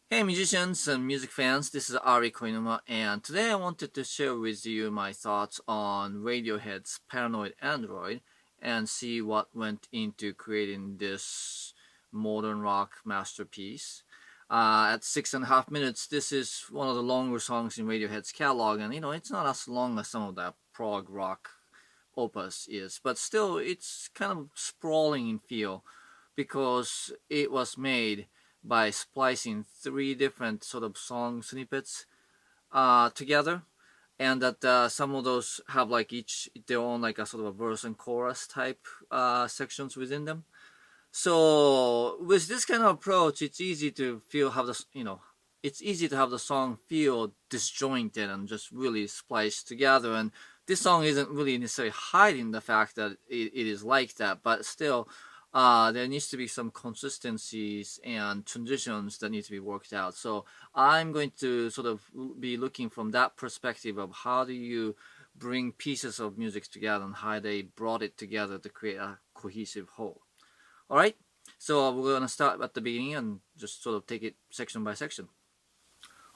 Hey musicians and music fans, this is Ari Koinuma, and today I wanted to share with you my thoughts on Radiohead's Paranoid Android and see what went into creating this modern rock masterpiece. At 6.5 minutes, this is one of the longer songs in Radiohead's catalog, and it's not as long as some of that prog rock opus is, but still it's kind of sprawling in feel because it was made by splicing three different sort of song snippets together, and that some of those have like each their own like a sort of a verse and chorus type sections within them. So with this kind of approach, it's easy to feel how it's easy to have the song feel disjointed and just really spliced together. And this song isn't really necessarily hiding the fact that it is like that, but still, there needs to be some consistencies and transitions that need to be worked out. So I'm going to sort of be looking from that perspective of how do you bring pieces of music together and how they brought it together to create a cohesive whole. All right, so we're gonna start at the beginning and just sort of take it section by section.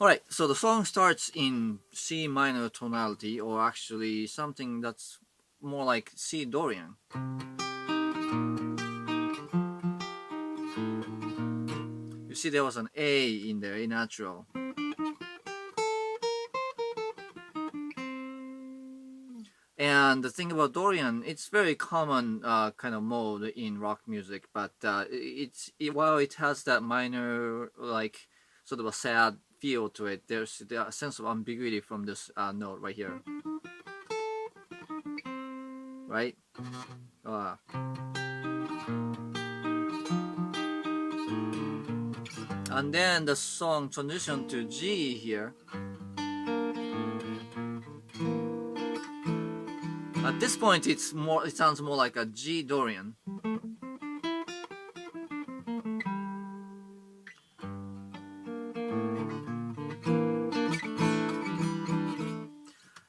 All right, so the song starts in C minor tonality, or actually something that's more like C Dorian. You see there was an A in there, A natural. And the thing about Dorian, it's very common kind of mode in rock music, but while it has that minor, like sort of a sad feel to it, there's a sense of ambiguity from this note right here, right? Uh, and then the song transition to G here. At this point, it sounds more like a G Dorian.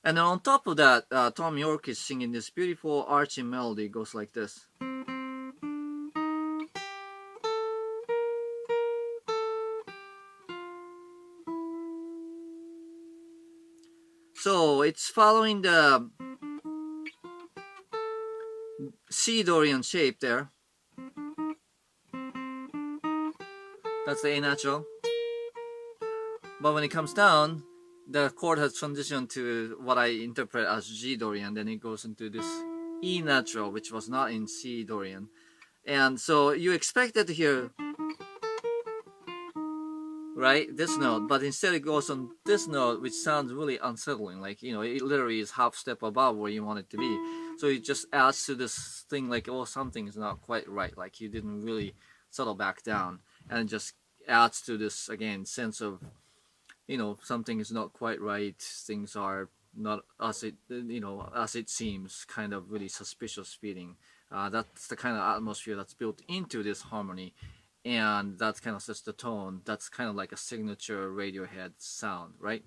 And then on top of that, Tom York is singing this beautiful arching melody. It goes like this. So it's following the C Dorian shape there. That's the A natural. But when it comes down, the chord has transitioned to what I interpret as G Dorian. Then it goes into this E natural, which was not in C Dorian. And so you expected to hear, right, this note, but instead it goes on this note, which sounds really unsettling. Like, it literally is half step above where you want it to be. So it just adds to this thing like, oh, something is not quite right. Like you didn't really settle back down, and it just adds to this again sense of, something is not quite right. Things are not as it seems. Kind of really suspicious feeling. That's the kind of atmosphere that's built into this harmony, and that kind of sets the tone. That's kind of like a signature Radiohead sound, right?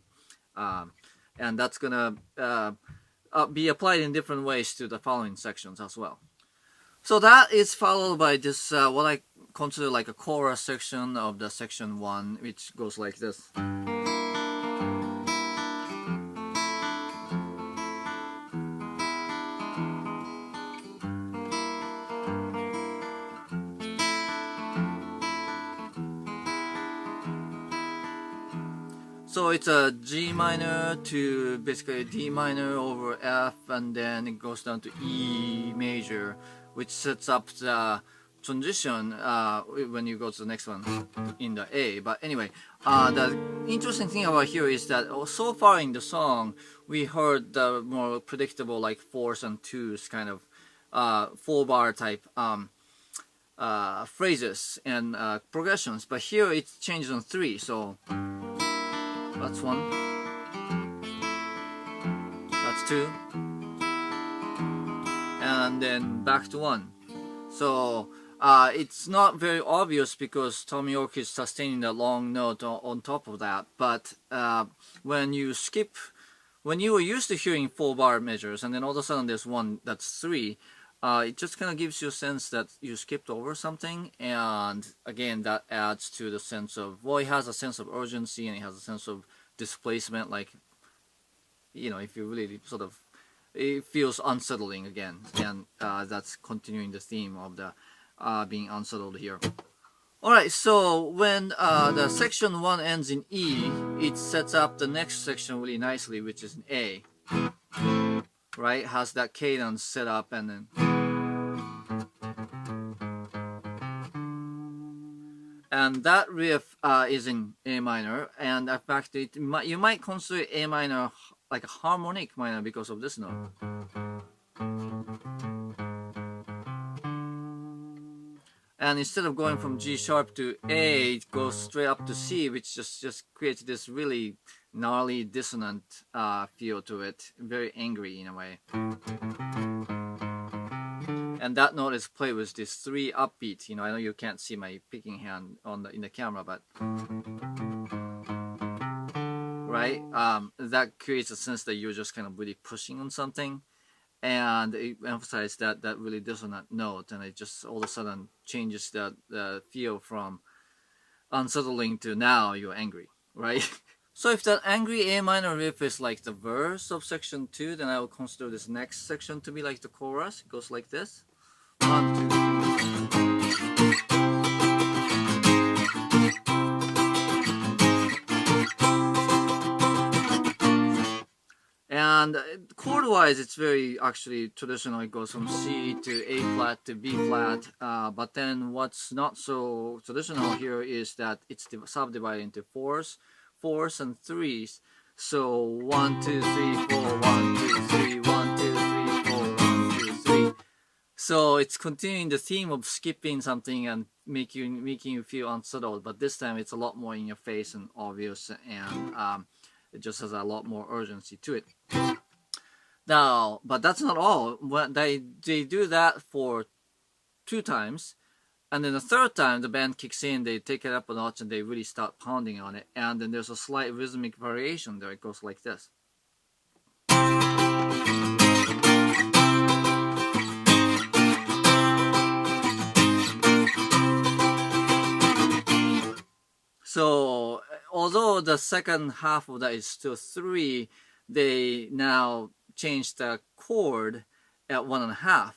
And that's gonna be applied in different ways to the following sections as well. So that is followed by this what I consider like a chorus section of the section 1, which goes like this. So it's a G minor to basically D minor over F, and then it goes down to E major, which sets up the transition when you go to the next one in the A. But anyway, the interesting thing about here is that so far in the song, we heard the more predictable like 4s and 2s kind of 4-bar type phrases and progressions. But here it changes on 3, so that's 1, that's 2, and then back to 1. So it's not very obvious because Tom York is sustaining the long note on top of that. But when you were used to hearing 4-bar measures, and then all of a sudden there's one that's 3, it just kind of gives you a sense that you skipped over something, and again that adds to the sense of, well, it has a sense of urgency and it has a sense of displacement, like, if you really sort of, it feels unsettling again, and that's continuing the theme of the being unsettled here. Alright, so when the section 1 ends in E, it sets up the next section really nicely, which is in A. Right? Has that cadence set up, and then that riff is in A minor, and in fact you might consider A minor like a harmonic minor because of this note. And instead of going from G sharp to A, it goes straight up to C, which just creates this really gnarly, dissonant feel to it. Very angry in a way. And that note is played with this 3 upbeat. I know you can't see my picking hand in the camera, but right, that creates a sense that you're just kind of really pushing on something. And it emphasizes that really dissonant note, and it just all of a sudden changes the feel from unsettling to now you're angry, right? So if that angry A minor riff is like the verse of section 2, then I will consider this next section to be like the chorus. It goes like this. 1, 2, 3. And chord-wise, it's very actually traditional. It goes from C to A flat to B flat. But then what's not so traditional here is that it's subdivided into fours and threes. So 1, 2, 3, 4, 1, 2, 3, 1, 2, 3, 4, 1, 2, 3. So it's continuing the theme of skipping something and making you feel unsettled. But this time it's a lot more in your face and obvious, and it just has a lot more urgency to it. Now, but that's not all. When they do that for 2 times, and then the 3rd time the band kicks in, they take it up a notch and they really start pounding on it. And then there's a slight rhythmic variation there. It goes like this. So, although the second half of that is still 3, they now change the chord at 1.5.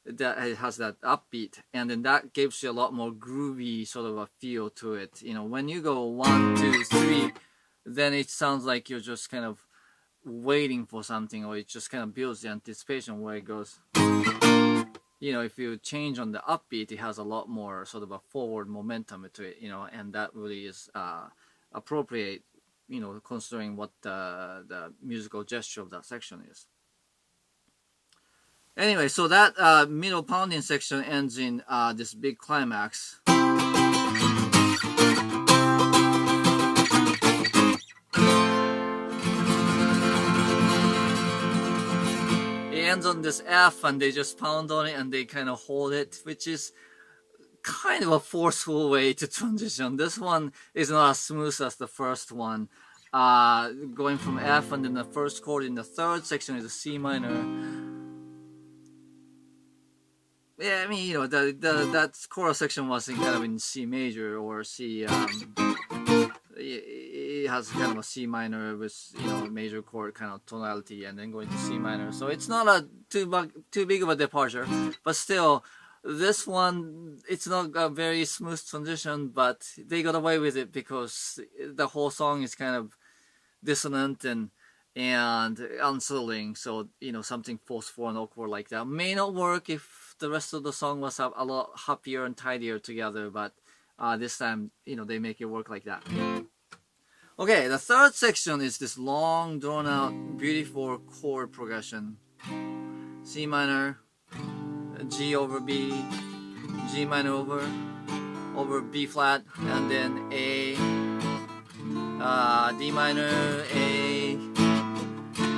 That it has that upbeat, and then that gives you a lot more groovy sort of a feel to it. When you go 1, 2, 3, then it sounds like you're just kind of waiting for something, or it just kind of builds the anticipation where it goes. If you change on the upbeat, it has a lot more sort of a forward momentum to it, and that really is appropriate, considering what the musical gesture of that section is. Anyway, so that middle pounding section ends in this big climax. It ends on this F, and they just pound on it and they kind of hold it, which is kind of a forceful way to transition. This one is not as smooth as the first one. Going from F, and then the first chord in the 3rd section is a C minor. Yeah, I mean, that chorus section was kind of in C major or C. It has kind of a C minor with major chord kind of tonality, and then going to C minor. So it's not too big of a departure, but still, this one, it's not a very smooth transition, but they got away with it because the whole song is kind of dissonant and unsettling. So something forceful and awkward like that may not work if the rest of the song was a lot happier and tidier together, but this time they make it work like that. Okay, the 3rd section is this long drawn out beautiful chord progression. C minor, G over B, G minor over B flat, and then A, D minor, A,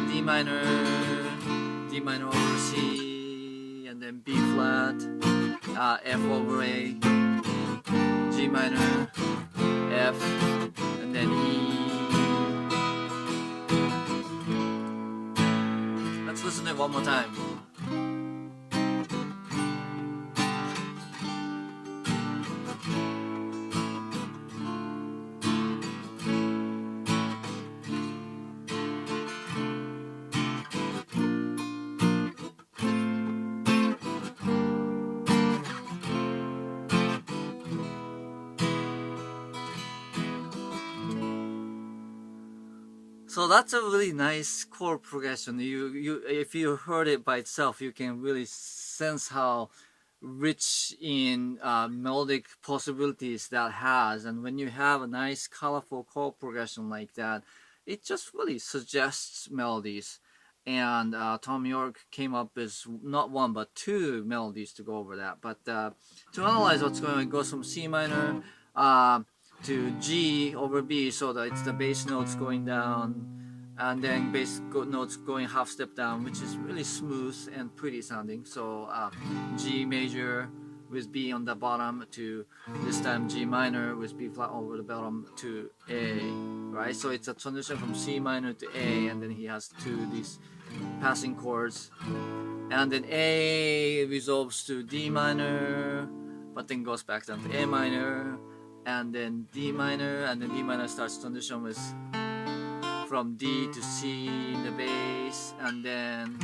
D minor over C, and then B flat, F over A, G minor, F, and then E. Let's listen to it one more time. So that's a really nice chord progression. You if you heard it by itself, you can really sense how rich in melodic possibilities that has. And when you have a nice colorful chord progression like that, it just really suggests melodies. And Tom York came up with not one but two melodies to go over that. But to analyze what's going on, it goes from C minor to G over B, so that it's the bass notes going down, and then bass notes going half step down, which is really smooth and pretty sounding. So G major with B on the bottom to this time G minor with B flat over the bottom to A, right? So it's a transition from C minor to A, and then he has these passing chords, and then A resolves to D minor, but then goes back down to A minor, and then D minor, and then D minor starts transition with from D to C in the bass, and then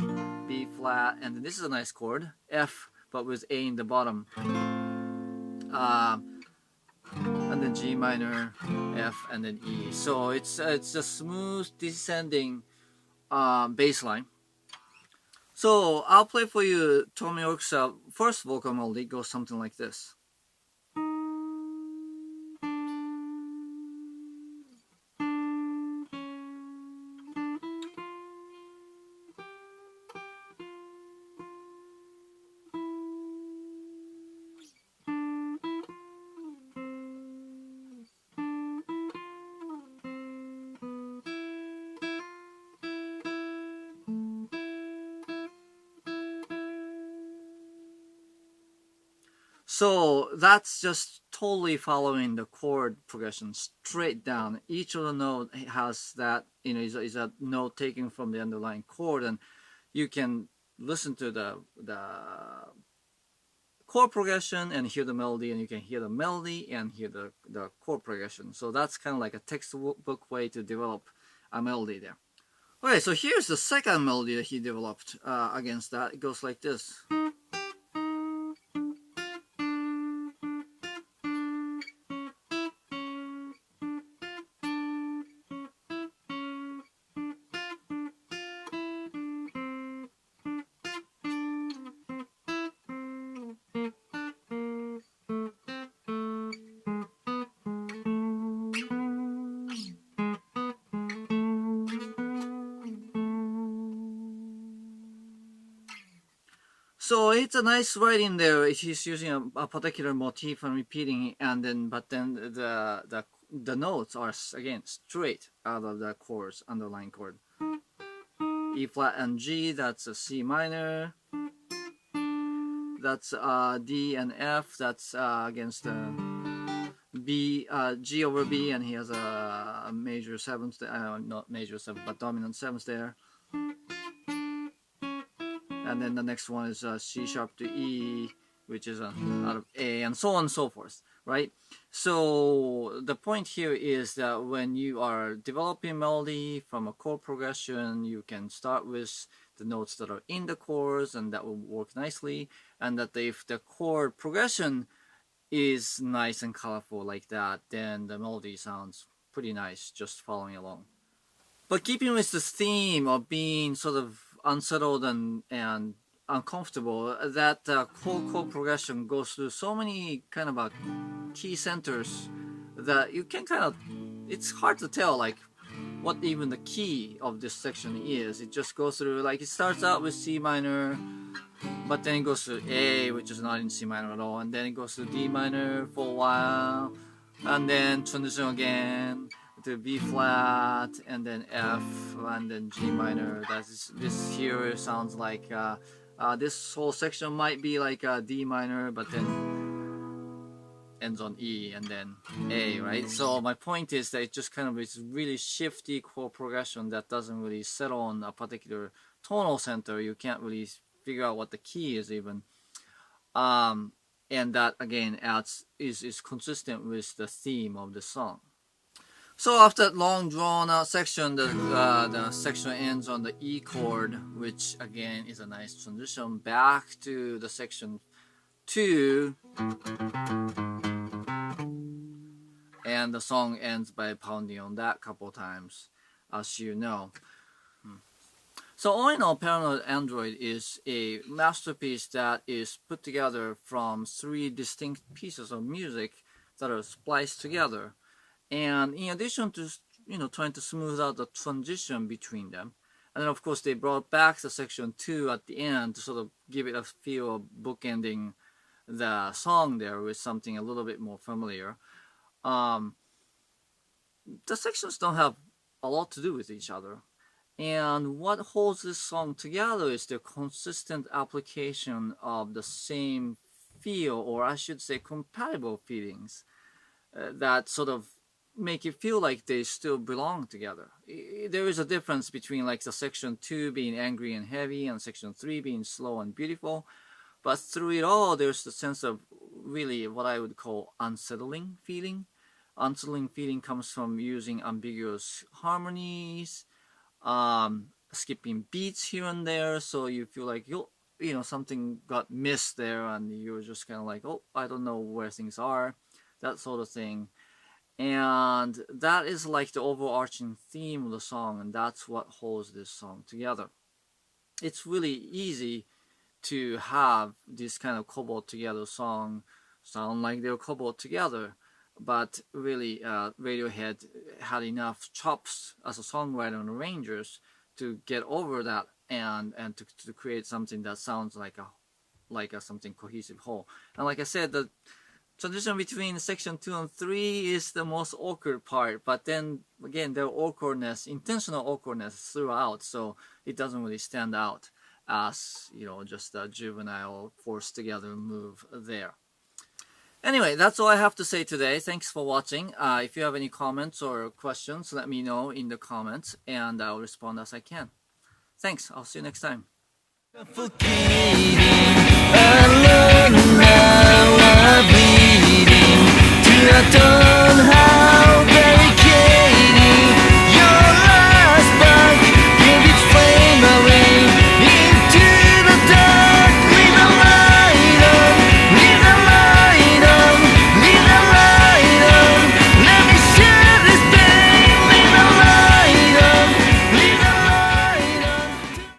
B flat, and then this is a nice chord, F, but with A in the bottom, and then G minor, F, and then E. So it's a smooth descending bass line. So I'll play for you Tom York's first vocal melody. It goes something like this. So that's just totally following the chord progression straight down. Each of the note has that, is a note taken from the underlying chord, and you can listen to the chord progression and hear the melody, and you can hear the melody and hear the chord progression. So that's kind of like a textbook way to develop a melody there. Okay, so here's the second melody that he developed against that. It goes like this. So it's a nice writing there. He's using a particular motif and repeating, and then the notes are again straight out of the chords, underlying chord. E flat and G, that's a C minor. That's D and F, that's against B, G over B, and he has a major seventh, not major seventh, but dominant seventh there. And then the next one is C sharp to E, which is out of A, and so on and so forth, right? So the point here is that when you are developing melody from a chord progression, you can start with the notes that are in the chords, and that will work nicely. And that if the chord progression is nice and colorful like that, then the melody sounds pretty nice just following along. But keeping with this theme of being sort of unsettled and uncomfortable, that chord progression goes through so many kind of key centers that you can kind of, it's hard to tell like what even the key of this section is. It just goes through, like, it starts out with C minor, but then it goes to A, which is not in C minor at all, and then it goes to D minor for a while, and then transition again to B flat, and then F, and then G minor. This here sounds like this whole section might be like D minor, but then ends on E and then A, right? So my point is that it just kind of is really shifty chord progression that doesn't really settle on a particular tonal center. You can't really figure out what the key is even. And that again is consistent with the theme of the song. So after that long drawn out section, the section ends on the E chord, which again is a nice transition back to the section 2, and the song ends by pounding on that a couple times. as you know. So all in all, Paranoid Android is a masterpiece that is put together from three distinct pieces of music that are spliced together. And in addition to trying to smooth out the transition between them, and then of course they brought back the section 2 at the end to sort of give it a feel of bookending the song there with something a little bit more familiar. Um, the sections don't have a lot to do with each other. And what holds this song together is the consistent application of the same feel, or I should say compatible feelings, that sort of make it feel like they still belong together. There is a difference between like the section 2 being angry and heavy and section 3 being slow and beautiful, but through it all there's the sense of really what I would call unsettling feeling. Unsettling feeling comes from using ambiguous harmonies, skipping beats here and there, so you feel like something got missed there and you're just kind of like, oh, I don't know where things are, that sort of thing. And that is like the overarching theme of the song, and that's what holds this song together. It's really easy to have this kind of cobbled together song sound like they're cobbled together, but really Radiohead had enough chops as a songwriter and arrangers to get over that and to create something that sounds like a something cohesive whole. And like I said, the transition between section 2 and 3 is the most awkward part, but then again there awkwardness, intentional awkwardness throughout, so it doesn't really stand out as just a juvenile forced together move there. Anyway, that's all I have to say today. Thanks for watching. If you have any comments or questions, let me know in the comments and I'll respond as I can. Thanks. I'll see you next time.